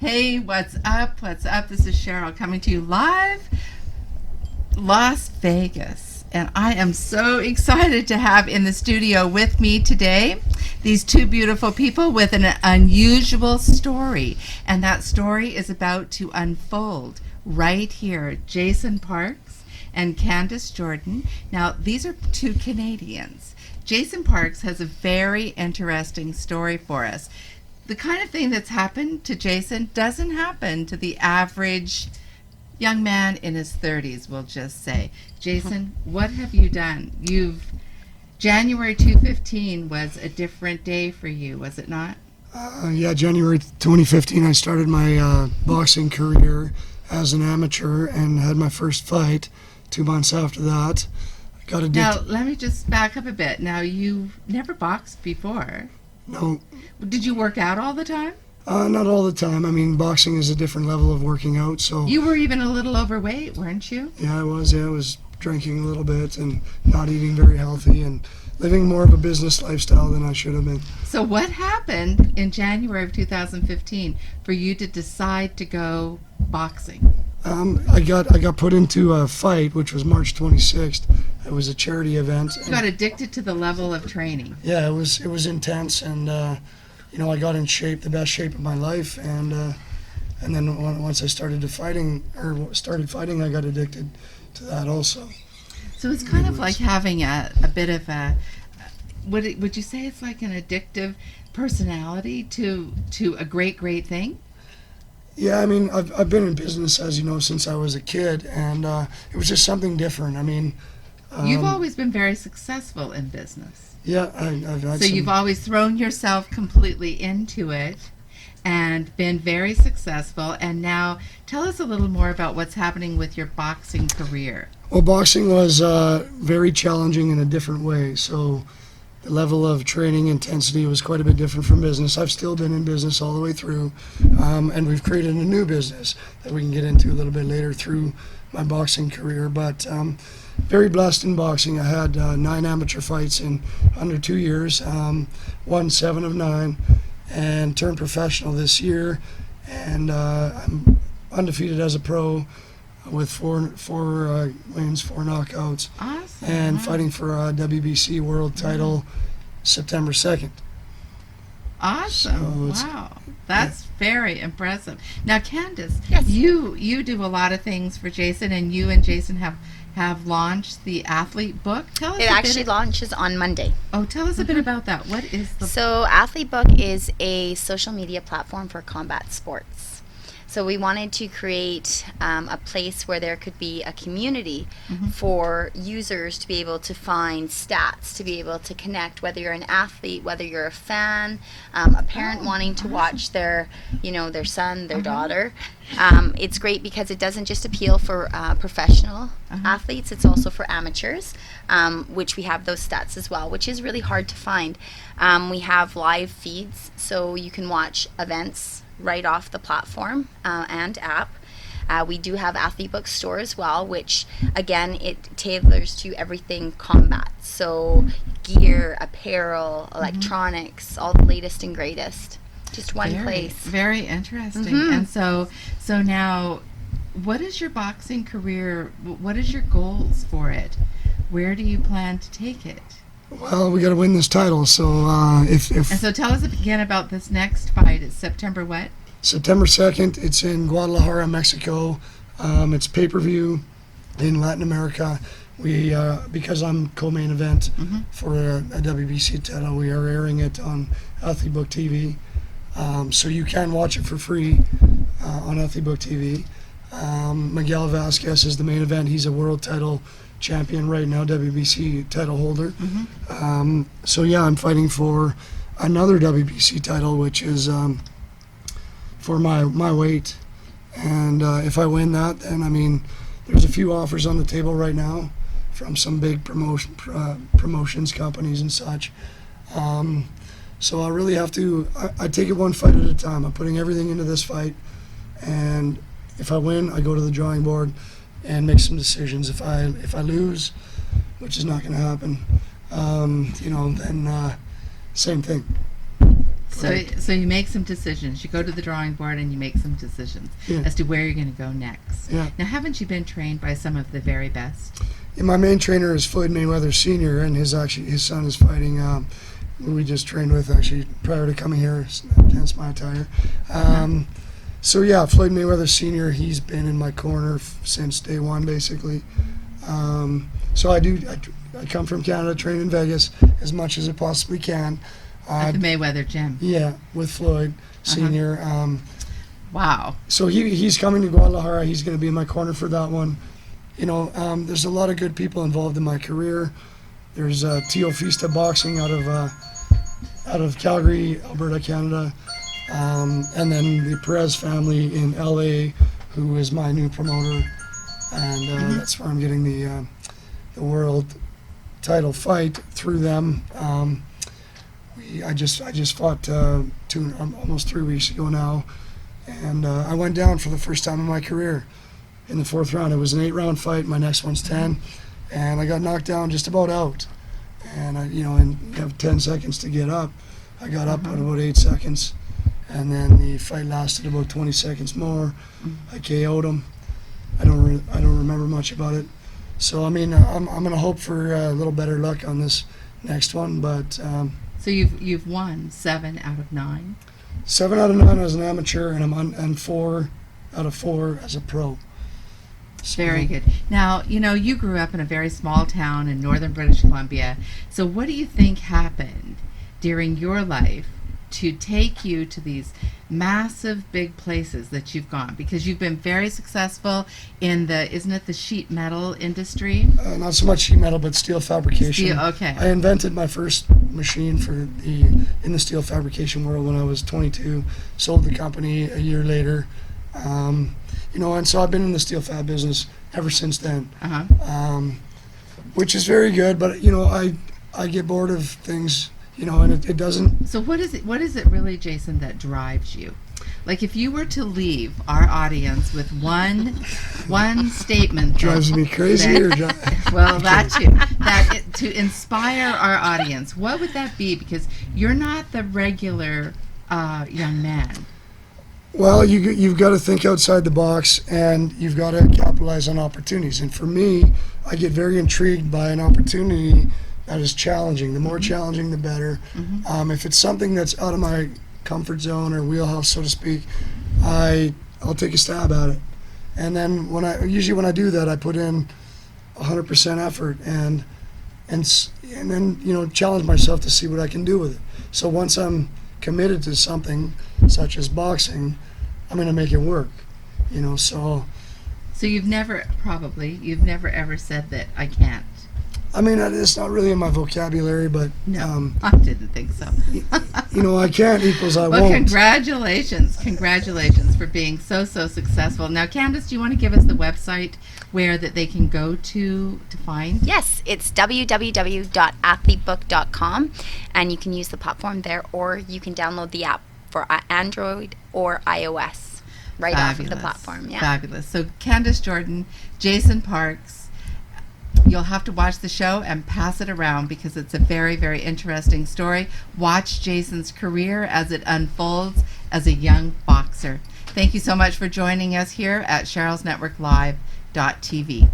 Hey, what's up? What's up? This is Sherial coming to you live, Las Vegas. And I am so excited to have in the studio with me today these two beautiful people with an unusual story. And that story is about to unfold right here. Jason Parks and Candace Jordan. Now, these are two Canadians. Jason Parks has a very interesting story for us. The kind of thing that's happened to Jason doesn't happen to the average young man in his 30s, we'll just say. Jason, what have you done? January 2015 was a different day for you, was it not? Yeah, January 2015, I started my boxing career as an amateur and had my first fight. 2 months after that, I got addicted. Now, let me just back up a bit. Now, you've never boxed before. No. Did you work out all the time? Not all the time. I mean, boxing is a different level of working out, so... You were even a little overweight, weren't you? Yeah, I was. Yeah, I was drinking a little bit and not eating very healthy and living more of a business lifestyle than I should have been. So what happened in January of 2015 for you to decide to go boxing? I got put into a fight, which was March 26th. It was a charity event. You got addicted to the level of training. Yeah, it was intense, and I got in shape, the best shape of my life, and then once I started fighting, I got addicted to that also. So it's kind of like having a bit of a, would you say it's like an addictive personality to a great thing? Yeah, I mean, I've been in business, as you know, since I was a kid, and it was just something different. I mean... You've always been very successful in business. Yeah, I've had So you've always thrown yourself completely into it and been very successful. And now tell us a little more about what's happening with your boxing career. Well, boxing was very challenging in a different way. So the level of training intensity was quite a bit different from business. I've still been in business all the way through, and we've created a new business that we can get into a little bit later through my boxing career. But very blessed in boxing. I had 9 amateur fights in under 2 years, won 7 of 9, and turned professional this year. And I'm undefeated as a pro with four wins, 4 knockouts. Awesome. And Wow. fighting for a WBC world title September 2nd. Awesome. Wow. That's very impressive. Now, Candace, Yes. you do a lot of things for Jason, and you and Jason have launched the athlete book. Tell us It a actually bit. launches on Monday. Oh, tell us a bit about that. What is the So Athlete Book is a social media platform for combat sports. So we wanted to create a place where there could be a community for users to be able to find stats, to be able to connect, whether you're an athlete, whether you're a fan, a parent wanting to watch their son, their daughter. It's great because it doesn't just appeal for professional athletes, it's also for amateurs, which we have those stats as well, which is really hard to find. We have live feeds, so you can watch events right off the platform and app. We do have Athlete Book Store as well, which again, it tailors to everything combat. So gear, apparel, electronics, all the latest and greatest. Just one place. Very interesting. And so now, what is your boxing career? What is your goals for it? Where do you plan to take it? Well, we got to win this title, so if And so tell us again about this next fight. It's September what? September 2nd, it's in Guadalajara, Mexico. It's pay-per-view in Latin America. We, because I'm co-main event for a WBC title, we are airing it on Athlete Book TV. So you can watch it for free on Athlete Book TV. Miguel Vasquez is the main event. He's a world title champion right now, WBC title holder. So yeah, I'm fighting for another WBC title, which is for my weight. And if I win that, then I mean, there's a few offers on the table right now from some big promotions companies and such. So I really have to, I take it one fight at a time. I'm putting everything into this fight, and if I win, I go to the drawing board and make some decisions. If I lose, which is not going to happen, then same thing. So you make some decisions. You go to the drawing board and you make some decisions as to where you're going to go next. Yeah. Now, haven't you been trained by some of the very best? Yeah, my main trainer is Floyd Mayweather Sr., and his son is fighting. Who we just trained with actually prior to coming here, hence my attire. So yeah, Floyd Mayweather Sr., he's been in my corner since day one, basically. So I come from Canada, train in Vegas as much as I possibly can. At the Mayweather gym. Yeah, with Floyd Sr. Wow. So he's coming to Guadalajara. He's going to be in my corner for that one. You know, there's a lot of good people involved in my career. There's Tio Fista Boxing out of Calgary, Alberta, Canada. And then the Perez family in LA, who is my new promoter. And that's where I'm getting the world title fight through them. I just fought almost 3 weeks ago now, and I went down for the first time in my career in the 4th round. It was an 8-round fight. My next one's 10, and I got knocked down just about out. And and you have 10 seconds to get up. I got up in about 8 seconds, and then the fight lasted about 20 seconds more. I KO'd him. I don't remember much about it. So I mean, I'm gonna hope for a little better luck on this next one, but. So you've won 7 out of 9. 7 out of 9 as an amateur, and 4 out of 4 as a pro. So, very good. Now, you grew up in a very small town in northern British Columbia. So what do you think happened during your life to take you to these massive big places that you've gone? Because you've been very successful in isn't it the sheet metal industry? Not so much sheet metal, but steel fabrication. Steel, okay. I invented my first machine in the steel fabrication world when I was 22. Sold the company a year later. And so I've been in the steel fab business ever since then. Which is very good, but I get bored of things. And it doesn't. So what is it really, Jason, that drives you? Like, if you were to leave our audience with one statement drives me crazy, to inspire our audience, what would that be? Because you're not the regular young man. Well, you've got to think outside the box, and you've got to capitalize on opportunities. And for me, I get very intrigued by an opportunity that is challenging. The more challenging, the better. If it's something that's out of my comfort zone or wheelhouse, so to speak, I'll take a stab at it. And then when I do that, I put in 100% effort and then challenge myself to see what I can do with it. So once I'm committed to something such as boxing, I'm going to make it work. So you've never ever said that I can't. I mean, it's not really in my vocabulary, but no, I didn't think so. I can't equals I well, won't. Congratulations for being so successful. Now, Candace, do you want to give us the website where that they can go to find? Yes, it's www.athletebook.com, and you can use the platform there, or you can download the app for Android or iOS right off of the platform. Yeah. Fabulous. So Candace Jordan, Jason Parks. You'll have to watch the show and pass it around because it's a very, very interesting story. Watch Jason's career as it unfolds as a young boxer. Thank you so much for joining us here at Sheril's Network Live.tv.